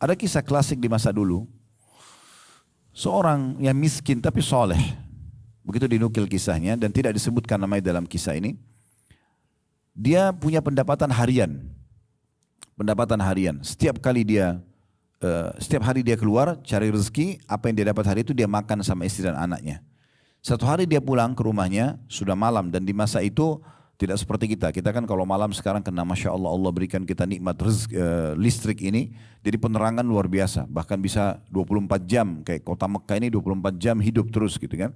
Ada kisah klasik di masa dulu, seorang yang miskin tapi soleh. Begitu dinukil kisahnya dan tidak disebutkan namanya dalam kisah ini. Dia punya pendapatan harian. Pendapatan harian. Setiap hari dia keluar cari rezeki, apa yang dia dapat hari itu dia makan sama istri dan anaknya. Satu hari dia pulang ke rumahnya, sudah malam, dan di masa itu tidak seperti kita. Kita kan kalau malam sekarang kena Masya Allah, Allah berikan kita nikmat listrik ini, jadi penerangan luar biasa. Bahkan bisa 24 jam, kayak kota Mekah ini 24 jam hidup terus gitu kan.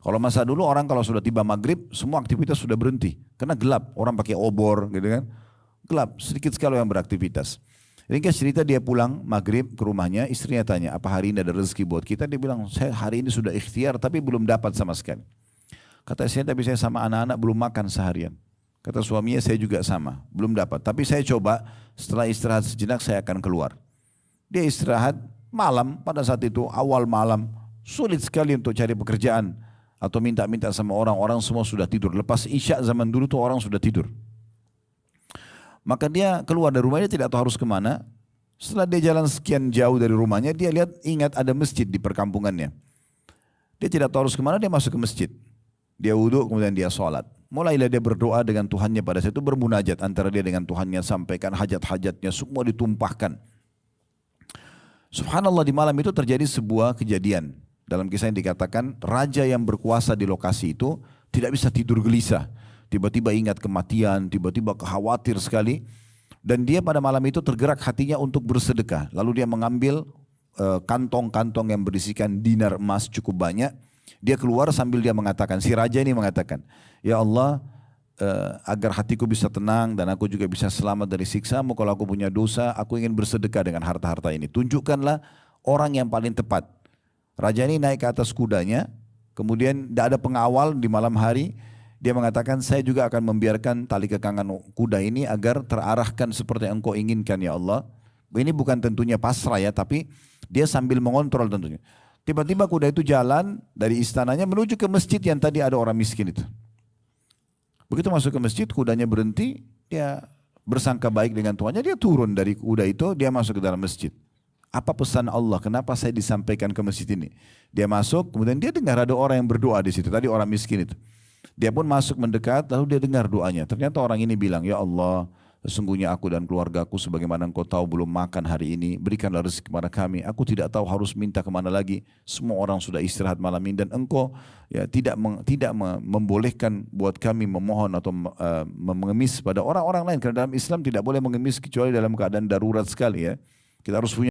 Kalau masa dulu orang kalau sudah tiba maghrib, semua aktivitas sudah berhenti. Karena gelap, orang pakai obor gitu kan. Gelap, sedikit sekali yang beraktivitas. Ringkas cerita dia pulang maghrib ke rumahnya, istrinya tanya, apa hari ini ada rezeki buat kita? Dia bilang, saya hari ini sudah ikhtiar tapi belum dapat sama sekali. Kata istrinya, tapi saya sama anak-anak belum makan seharian. Kata suaminya, saya juga sama, belum dapat. Tapi saya coba, setelah istirahat sejenak saya akan keluar. Dia istirahat malam, pada saat itu awal malam, sulit sekali untuk cari pekerjaan. Atau minta-minta sama orang semua sudah tidur. Lepas isya zaman dulu tuh orang sudah tidur. Maka dia keluar dari rumahnya tidak tahu harus kemana. Setelah dia jalan sekian jauh dari rumahnya, dia ingat ada masjid di perkampungannya. Dia tidak tahu harus kemana, dia masuk ke masjid. Dia wudhu, kemudian dia sholat. Mulailah dia berdoa dengan Tuhannya pada saat itu, bermunajat antara dia dengan Tuhannya, sampaikan hajat-hajatnya, semua ditumpahkan. Subhanallah, di malam itu terjadi sebuah kejadian. Dalam kisah yang dikatakan, raja yang berkuasa di lokasi itu tidak bisa tidur gelisah. Tiba-tiba ingat kematian, tiba-tiba khawatir sekali. Dan dia pada malam itu tergerak hatinya untuk bersedekah. Lalu dia mengambil kantong-kantong yang berisikan dinar emas cukup banyak. Dia keluar sambil dia mengatakan, si raja ini mengatakan, ya Allah, agar hatiku bisa tenang dan aku juga bisa selamat dari siksamu. Kalau aku punya dosa, aku ingin bersedekah dengan harta-harta ini. Tunjukkanlah orang yang paling tepat. Raja ini naik ke atas kudanya, kemudian tidak ada pengawal di malam hari. Dia mengatakan, saya juga akan membiarkan tali kekangan kuda ini agar terarahkan seperti yang engkau inginkan ya Allah. Ini bukan tentunya pasrah ya, tapi dia sambil mengontrol tentunya. Tiba-tiba kuda itu jalan dari istananya menuju ke masjid yang tadi ada orang miskin itu. Begitu masuk ke masjid, kudanya berhenti, dia bersangka baik dengan tuannya, dia turun dari kuda itu, dia masuk ke dalam masjid. Apa pesan Allah? Kenapa saya disampaikan ke masjid ini? Dia masuk, kemudian dia dengar ada orang yang berdoa di situ, tadi orang miskin itu. Dia pun masuk mendekat, lalu dia dengar doanya. Ternyata orang ini bilang, ya Allah, sesungguhnya aku dan keluargaku sebagaimana engkau tahu belum makan hari ini. Berikanlah rezeki kepada kami. Aku tidak tahu harus minta kemana lagi. Semua orang sudah istirahat malam ini. Dan engkau ya, tidak membolehkan buat kami memohon atau mengemis pada orang-orang lain. Karena dalam Islam tidak boleh mengemis kecuali dalam keadaan darurat sekali ya. Kita harus punya